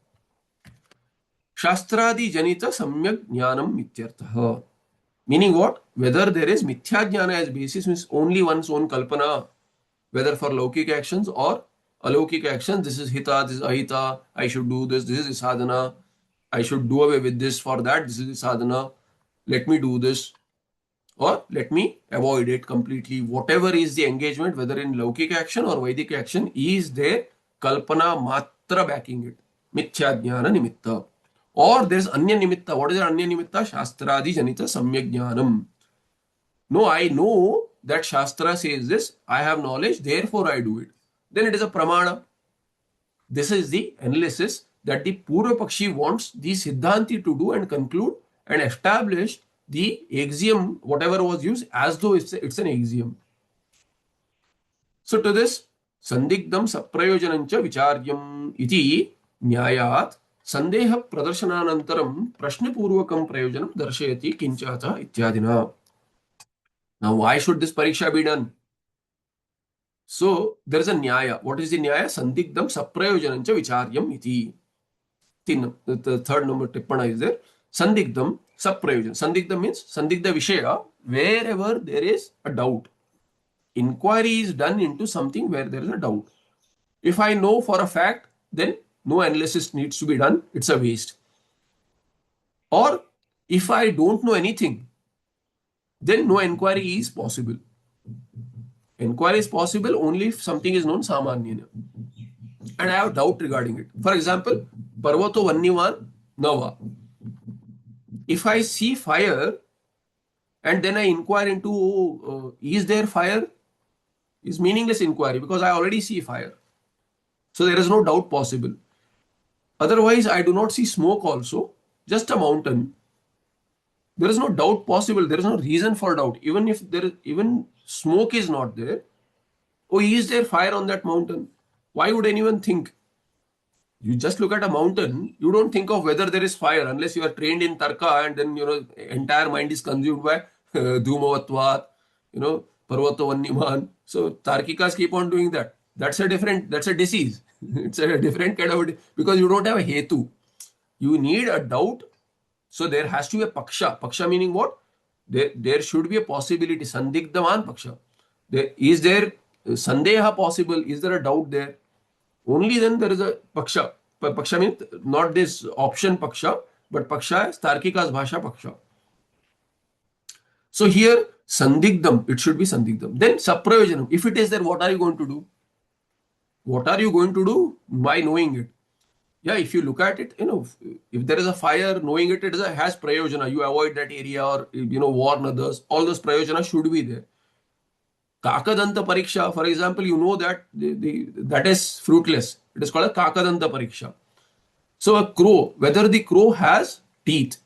Shastradi janita samyak jnanam mityartha. Meaning what? Whether there is mithya jnana as basis means only one's own kalpana, whether for laukika actions or alaukika actions. This is hita, this is ahita, I should do this, this is the sadhana, I should do away with this, for that this is the sadhana, let me do this, or let me avoid it completely. Whatever is the engagement, whether in laukika action or vaidika action, is there kalpana matra backing it. Mithya jnana nimitta. Or there is anya nimitta. What is anya nimitta? Shastradi janita samyak jnanam. No, I know that Shastra says this. I have knowledge, therefore I do it. Then it is a pramana. This is the analysis that the Purva Pakshi wants the Siddhanti to do and conclude and establish the axiom, whatever was used, as though it's an axiom. So to this, Sandigdam Saprayojanancha Vicharyam iti Nyayat Sandeha Pradarsananantaram Prashnapurvakam Prayojanam Darshayati Kinchata Ityadina. Now, why should this pariksha be done? So there is a nyaya. What is the nyaya? Sandigdam saprayojanancha vicharyam iti. The third number tippana is there. Sandigdam saprayojan. Sandigdam means sandigdha vishaya, wherever there is a doubt. Inquiry is done into something where there is a doubt. If I know for a fact, then no analysis needs to be done. It's a waste. Or if I don't know anything, then no inquiry is possible. Inquiry is possible only if something is known samanyana. And I have doubt regarding it. For example, Parvato Vannivan Nava. If I see fire and then I inquire into is there fire, is meaningless inquiry because I already see fire. So there is no doubt possible. Otherwise, I do not see smoke also, just a mountain. There is no doubt possible. There is no reason for doubt. Even if there is, even smoke is not there. Oh, is there fire on that mountain? Why would anyone think? You just look at a mountain, you don't think of whether there is fire unless you are trained in tarka and then, entire mind is consumed by dhumavatvat, parvato vanniman. So tarkikas keep on doing that. That's a disease. It's a different kind of, because you don't have a hetu. You need a doubt. So there has to be a paksha. Paksha meaning what? There should be a possibility. Sandigdhaman paksha. Is there sandeha possible? Is there a doubt there? Only then there is a paksha. Paksha means not this option paksha, but paksha is Tarkika's bhasha paksha. So here sandigdam, it should be sandigdam. Then saprayojanam. If it is there, what are you going to do? What are you going to do by knowing it? Yeah, if you look at it, if there is a fire, knowing it, has prayojana. You avoid that area or, warn others. All those prayojana should be there. Kakadanta pariksha, for example, you know that that is fruitless. It is called a kakadanta pariksha. So a crow, whether the crow has teeth,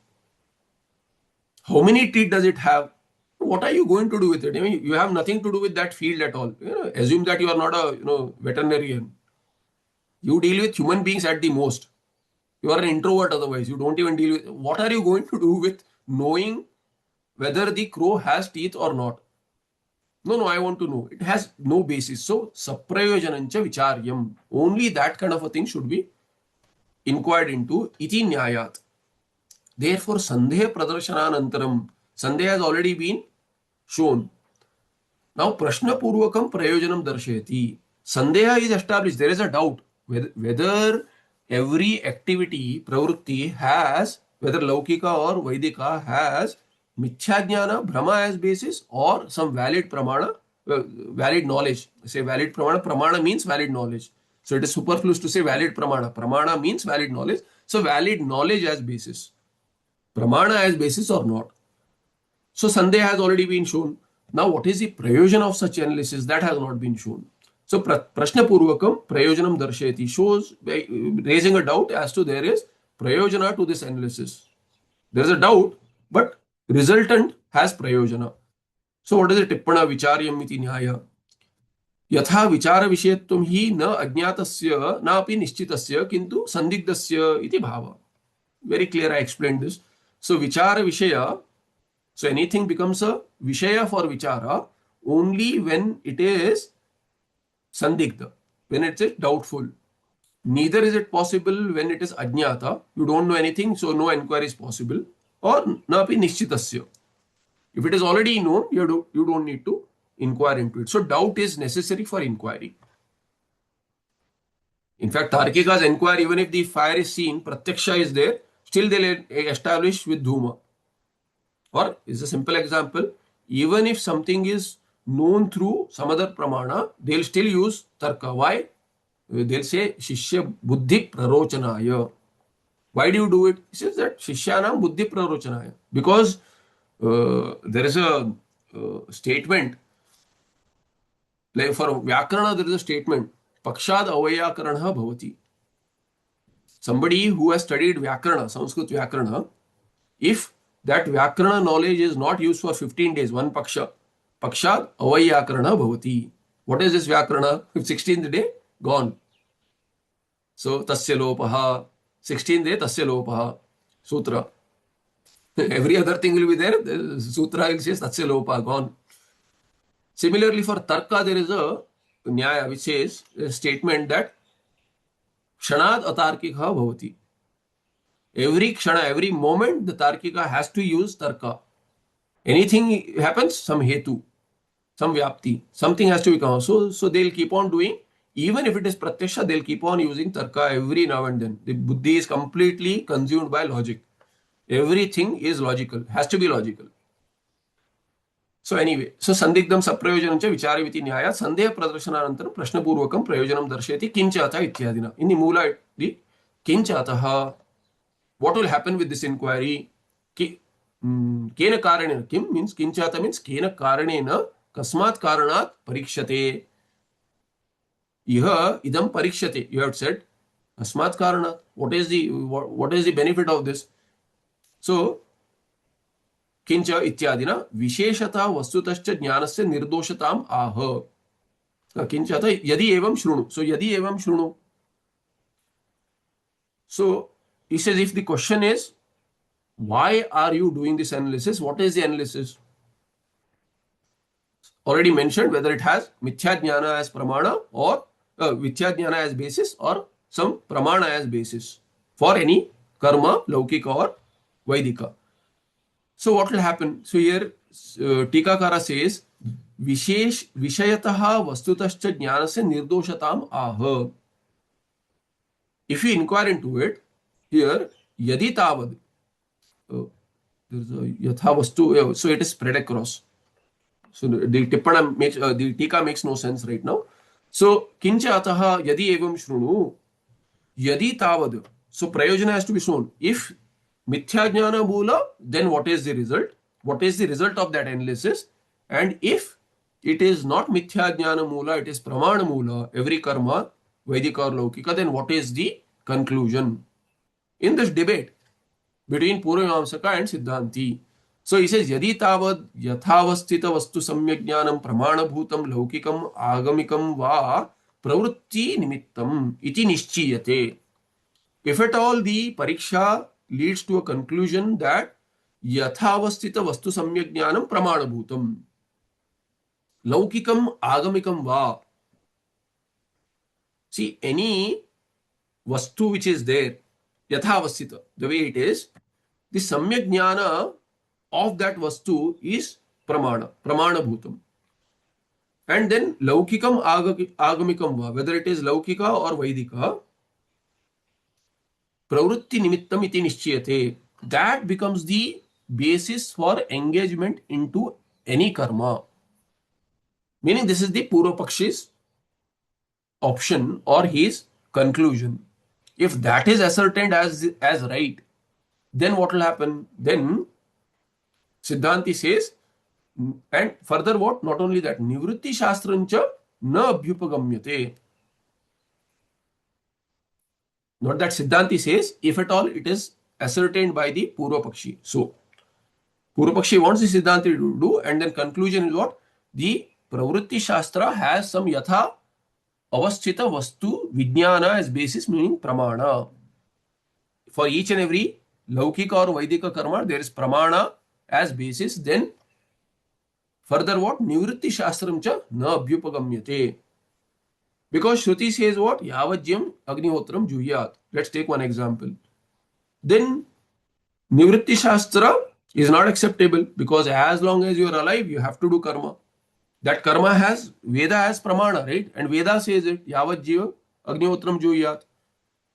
how many teeth does it have? What are you going to do with it? I mean, you have nothing to do with that field at all. Assume that you are not a veterinarian. You deal with human beings at the most. You are an introvert otherwise. You don't even deal with. What are you going to do with knowing whether the crow has teeth or not? No, I want to know. It has no basis. So, saprayojanancha vicharyam. Only that kind of a thing should be inquired into. Iti nyayat. Therefore, sandeh pradarsananantaram. Sandeh has already been shown. Now, prashna purvakam prayojanam darshayati. Sandeha is established. There is a doubt whether every activity, pravrutti, has, whether laukika or vaidika, has mithya jnana, brahma as basis, or some valid pramana, valid knowledge. Say valid pramana. Pramana means valid knowledge. So it is superfluous to say valid pramana. Pramana means valid knowledge. So valid knowledge as basis. Pramana as basis or not. So Sandeha has already been shown. Now what is the prayojan of such analysis? That has not been shown. So prashna purvakam prayojanam darshayati shows by raising a doubt as to there is prayojana to this analysis. There is a doubt, but resultant has prayojana. So what is it? Tippana vicharyam iti nyaya. Yatha vichara vishayatvam hi na ajnatasya na api nishchitasya kintu sandigdasya iti bhava. Very clear, I explained this. So vichara vishaya, so anything becomes a vishaya for vichara only when it is sandigdha, when it is doubtful. Neither is it possible when it is ajnata, you don't know anything, so no inquiry is possible, or napi nishchitasya. If it is already known, you don't need to inquire into it. So doubt is necessary for inquiry. In fact, Tarkikas inquire even if the fire is seen, pratyaksha is there, still they'll establish with dhuma. Or is a simple example, even if something is known through some other pramana, they'll still use tarka. Why? They'll say shishya buddhi prarochanaya. Why do you do it? He says that shishyanam buddhi prarochanaya. Because there is a statement, like for Vyakarana there is a statement, pakshad avayakarana bhavati. Somebody who has studied Vyakarana, Sanskrit Vyakarana, if that Vyakarana knowledge is not used for 15 days, one paksha, pakshad avayakarana bhavati. What is this Vyakarana? 16th day, gone. So, tasya lopaha, 16th day, tasya lopaha, sutra. Every other thing will be there, the sutra will say tasya lopaha, gone. Similarly, for tarka, there is a nyaya which says a statement that kshanad atarkikah bhavati. Every kshana, every moment, the tarkika has to use tarka. Anything happens, some hetu, some vyapti, something has to become. So they'll keep on doing, even if it is pratyaksha, they'll keep on using tarka every now and then. The buddhi is completely consumed by logic. Everything is logical, has to be logical. So anyway, so sandigdam saprayojanam cha vichariviti nyaya sandeha pradarshanaనంతరం ప్రశ్నపూర్వకం ప్రయోజనం దర్శయతి కించాత ఇత్యాదిన. In the moola, the kinchataha, what will happen with this inquiry? Kena karanena, kim means kinchata means kena karanena kasmat karanat parikshate. Iha idam parikshate. You have said kasmat karanat. What is the benefit of this? So किंच इत्यादिना विशेषता वस्तुतश्च ज्ञानस्य निर्दोषताम आह. किंच अतः यदि एवं शृणु. So यदि एवं शृणु. So he says, if the question is why are you doing this analysis, what is the analysis? Already mentioned whether it has mithya jnana as pramana or mithya jnana as basis or some pramana as basis for any karma, laukika or vaidika. So what will happen? So here Tikakara says Vishesh Vishayataha Vastutascha Jnanasya Nirdoshatam Aha. If we inquire into it, here Yadi Tavad, there's a Yatha Vastu, so it is spread across. So the Tippana makes the Tika makes no sense right now. So Kincha Ataha Yadi Evam Shrunu Yadi Tavad. So Prayojana has to be shown. If Mithya Jnana Moola, then what is the result? What is the result of that analysis? And if it is not Mithya Jnana Moola, it is Pramana Moola, every karma, Vedika or Laukika, then what is the conclusion? In this debate between Purvamamsaka and Siddhanti. So he says, Yadi tavad yathavasthita vastu samyak jnanam pramana bhutam laukikam agamikam va pravrutti nimittam iti nischiyate. If at all the pariksha leads to a conclusion that yathavasthita vastu samyak jnanam pramana bhutam laukikam agamikam va. See, any vastu which is there, yathavasthita, the way it is, the samyak jnana of that vastu is pramana bhutam. And then laukikam agamikam va, whether it is laukika or vaidika, pravrutti nimittam iti nischyate. That becomes the basis for engagement into any karma. Meaning this is the Purva Pakshi's option or his conclusion. If that is ascertained as right, then what will happen? Then Siddhanti says, and further what? Not only that, Nivritti Shastrancha na abhyupagamyate. Not that Siddhanti says, if at all it is ascertained by the Purva Pakshi. So, Purva Pakshi wants the Siddhanti to do, and then conclusion is what? The Pravritti Shastra has some yatha avasthita vastu vijnana as basis, meaning pramana. For each and every laukika or vaidika karma, there is pramana as basis. Then further what? Nivritti Shastram cha na abhyupagamyate. Because Shruti says what? Yavajyam Agnihotram Juhyat. Let's take one example. Then Nivritti Shastra is not acceptable because as long as you are alive, you have to do karma. That karma has, Veda has pramana, right? And Veda says it, Yavajyam Agnihotram Juhyat.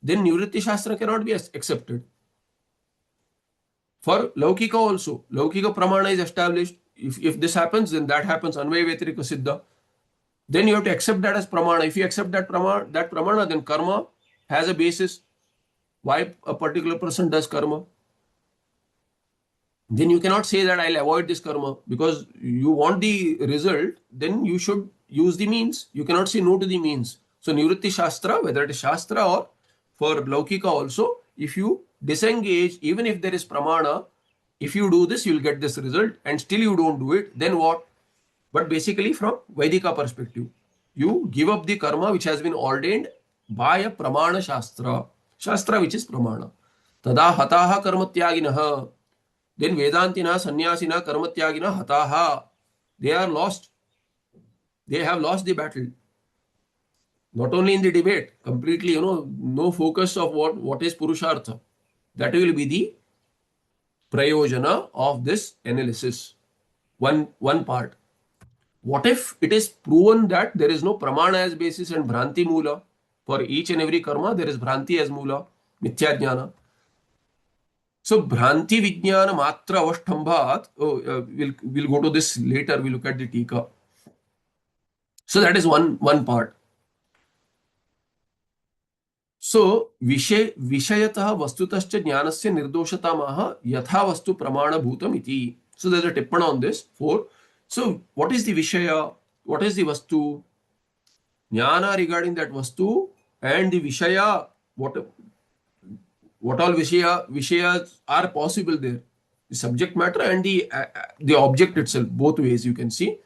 Then Nivritti Shastra cannot be accepted. For Laukika also, Laukika pramana is established. If this happens, then that happens, Anvaya Vyatirika Siddha. Then you have to accept that as pramana. If you accept that pramana, then karma has a basis. Why a particular person does karma? Then you cannot say that I'll avoid this karma because you want the result, then you should use the means. You cannot say no to the means. So Nivritti Shastra, whether it is Shastra or for Laukika also, if you disengage, even if there is pramana, if you do this, you will get this result and still you don't do it, then what? But basically from Vedika perspective, you give up the karma which has been ordained by a pramana Shastra which is pramana. Tada hataha karmatyaginaha. Then Vedantina, Sannyasina, karmatyagina hataha. They are lost. They have lost the battle. Not only in the debate, completely, no focus of what is Purushartha. That will be the prayojana of this analysis. One part. What if it is proven that there is no pramana as basis and bhranti mula? For each and every karma, there is bhranti as mula, mithya jnana. So bhranti vijnana matra avashtambhat. Oh, we'll go to this later. We look at the tika. So that is one part. So विषयतः वस्तुतश्च ज्ञानस्य निर्दोषतामः यथा वस्तु प्रमाणभूतम् इति. So there's a tippana on this. 4. So what is the vishaya? What is the vastu? Jnana regarding that vastu and the vishaya. What all vishayas are possible there? The subject matter and the object itself. Both ways you can see.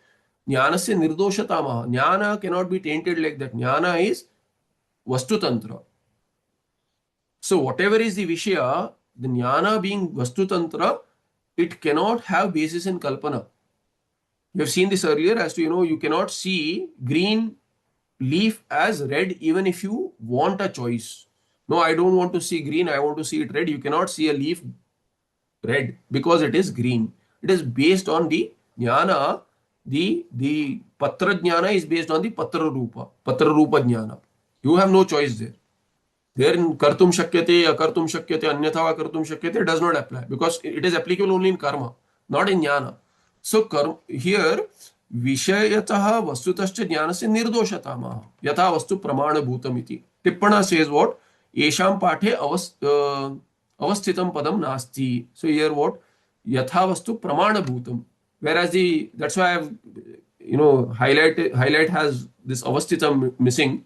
Jnanasya nirdoshatamaha. Jnana cannot be tainted like that. Jnana is vastu tantra. So whatever is the Vishaya, the Jnana being Vastu Tantra, it cannot have basis in Kalpana. We have seen this earlier as to, you cannot see green leaf as red even if you want a choice. No, I don't want to see green, I want to see it red. You cannot see a leaf red because it is green. It is based on the Jnana. The Patra Jnana is based on the Patra Rupa Jnana. You have no choice there. There kartum shakyate, akartum shakyate, anyatha va kartum shakyate does not apply because it is applicable only in karma, not in jnana. So here vishayatah vastutascha jnanasya nirdoshatama yatha vastu pramana bhutamiti. Tippana says what? Esham pathe avasthitam padam nasti. So here what? Yatha vastu pramana bhutam. Whereas that's why I've highlight has this avasthitam missing.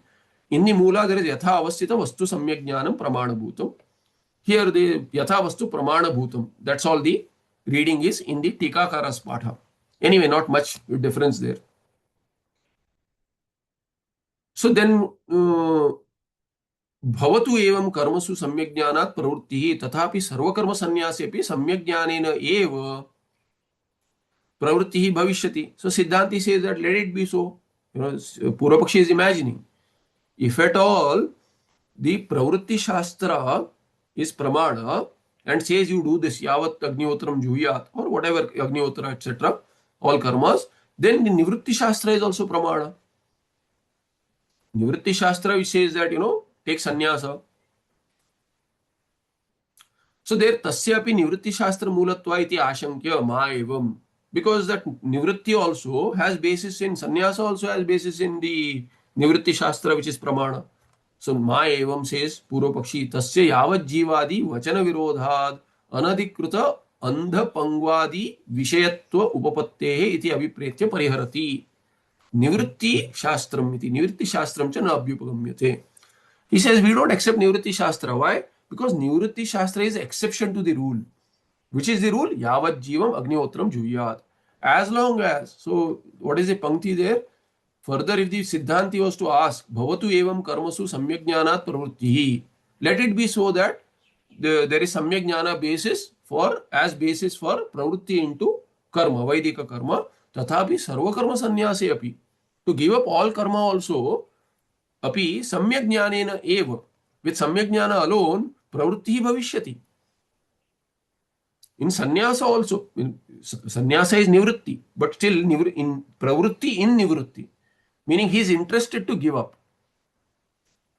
In the Mula, there is Yatha Avasthita Vastu Samyak Jnanam Pramana Bhutam. Here, the Yatha Vastu Pramana Bhutam. That's all the reading is in the Tikakara's Patha. Anyway, not much difference there. So then, Bhavatu evam karmasu samyak jnanat pravrittihi tathapi sarvakarma sannyase api samyak jnanena eva pravrittihi bhavishyati. So Siddhanti says that let it be so. Purvapakshi is imagining. If at all the pravritti shastra is pramana and says you do this yavat agnihotram juhyat or whatever agnihotra etc. all karmas, then the nivritti shastra is also pramana. Nivritti shastra which says that take sannyasa. So there tasyapi nivritti shastra mulatva iti ashankya ma evam, because that nivritti also has basis in sannyasa, also has basis in the nivritti shastra which is pramana. So Ma evam says Purva Pakshi tasya yavat jivadi vachana virodhad anadhikrita andha pangvadi vishayatva upapattehe iti abhipretya pariharati. Nivritti shastram iti. Nivritti shastram cha na abhyupagamyate. He says we don't accept Nivritti shastra. Why? Because Nivritti shastra is exception to the rule. Which is the rule? Yavat jivam agnihotram juhyat. As long as, so what is the pankti there? Further, if the Siddhanti was to ask, Bhavatu evam karmasu samyak jnanat pravrittihi, let it be so that there is samyak jnana basis for pravritti into karma, Vaidika karma, tathapi sarva karma sannyase api. To give up all karma also, api samyak jnanena eva. With samyak jnana alone, pravrittihi bhavishyati. In sannyasa also, sannyasa is nivritti, but still in pravritti in nivritti. Meaning he is interested to give up.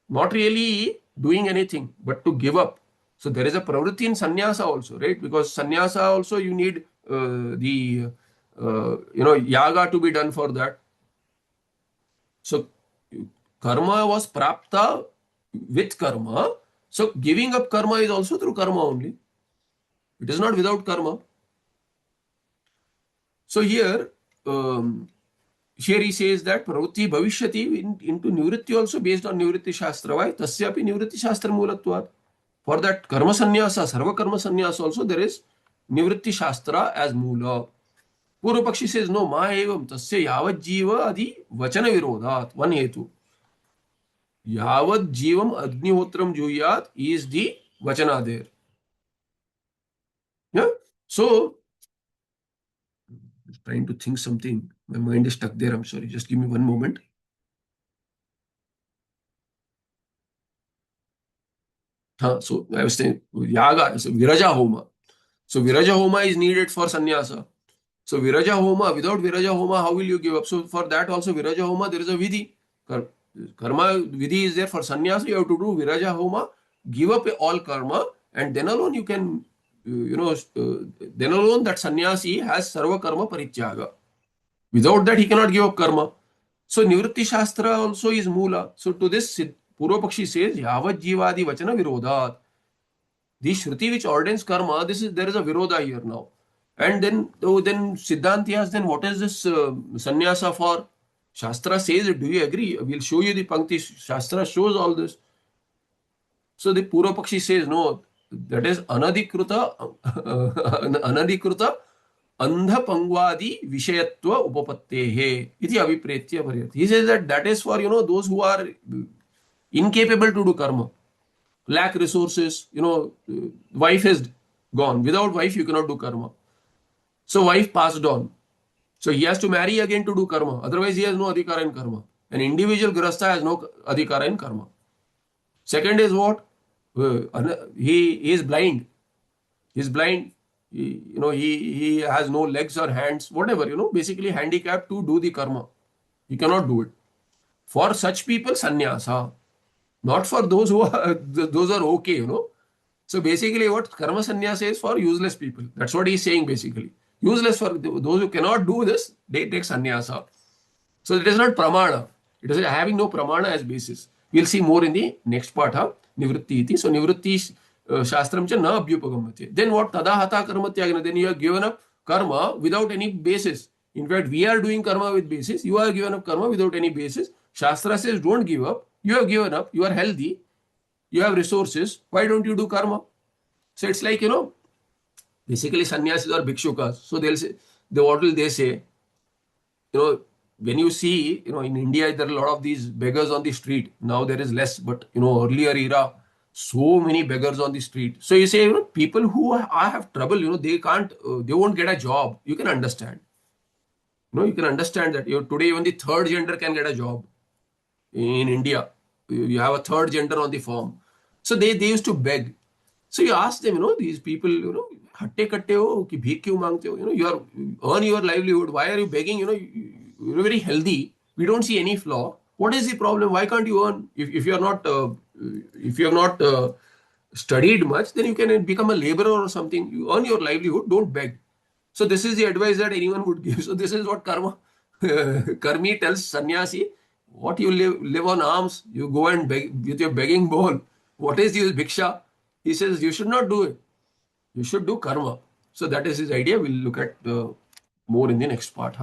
Not really doing anything, but to give up. So there is a pravritti in sannyasa also, right? Because sannyasa also you need the yaga to be done for that. So karma was prapta with karma. So giving up karma is also through karma only. It is not without karma. So here he says that pravritti bhavishyati into nivritti also based on nivritti shastra. Why? Tasyapi nivritti shastra mulatvat. For that karma sannyasa, sarva karma sannyasa also there is nivritti shastra as mula. Purva Pakshi says no, ma evam tasya yavat jiva adi vachana virodhat. One hetu. Yavat jivam agnihotram juhyat is the vachana there. Yeah. So trying to think something. My mind is stuck there. I'm sorry. Just give me one moment. So I was saying yaga, so Viraja Homa. So Viraja Homa is needed for sannyasa. So Viraja Homa, without Viraja Homa, how will you give up? So for that also Viraja Homa, there is a Vidhi. Karma Vidhi is there for sannyasa. You have to do Viraja Homa, give up all karma, and then alone you can, then alone that sannyasi has sarva karma parityaga. Without that, he cannot give up karma. So Nivritti Shastra also is Mula. So to this, Purva Pakshi says, Yavat Jivadi Vachana Virodhat. The Shruti which ordains karma, there is a Virodha here now. And then Siddhanti asks, then what is this sannyasa for? Shastra says, do you agree? We'll show you the Pankti. Shastra shows all this. So the Purva Pakshi says, no, that is Anadikruta, Anadikruta Andha Pangwadi Vishayatva Upapattehe iti Abhipretya Bharyati. He says that is for, those who are incapable to do karma, lack resources, wife is gone. Without wife, you cannot do karma. So wife passed on. So he has to marry again to do karma. Otherwise, he has no adhikara in karma. An individual grahastha has no adhikara in karma. Second is what? He is blind. He's blind. He has no legs or hands, whatever, basically handicapped to do the karma. He cannot do it. For such people, sannyasa. Not for those who are, those are okay. So basically what karma sannyasa is for useless people. That's what he's saying basically. Useless for those who cannot do this, they take sannyasa. So it is not pramana. It is having no pramana as basis. We'll see more in the next part, nivritti iti. So nivritti shastram cha na abhyupagamate. Then what? Tada hata karma tyagana. Then you have given up karma without any basis. In fact, we are doing karma with basis. You are given up karma without any basis. Shastra says don't give up. You have given up. You are healthy. You have resources. Why don't you do karma? So it's like, basically sannyasis or bhikshukas. So they'll say, what will they say? When you see, in India, there are a lot of these beggars on the street. Now there is less, but, earlier era, so many beggars on the street. So you say, people who have trouble, they can't, they won't get a job. You can understand. You can understand that today even the third gender can get a job in India. You have a third gender on the form. So they used to beg. So you ask them, these people, hatte katte ho, ki bhik kyun mangte ho? You earn your livelihood. Why are you begging? You're very healthy. We don't see any flaw. What is the problem? Why can't you earn? If you are not, if you have not studied much, then you can become a laborer or something. You earn your livelihood. Don't beg. So this is the advice that anyone would give. So this is what karma. Karmi tells sannyasi, what you live on alms, you go and beg with your begging bowl. What is this bhiksha? He says you should not do it. You should do karma. So that is his idea. We'll look at more in the next part.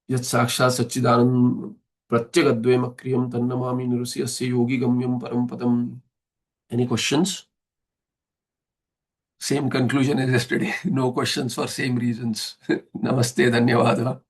Yat sakshat sachidanand pratyagadvem akriyam tannamami nirusiyasya yogi gamyam parampatam. Any questions? Same conclusion as yesterday. No questions for same reasons. Namaste, dhanyavada.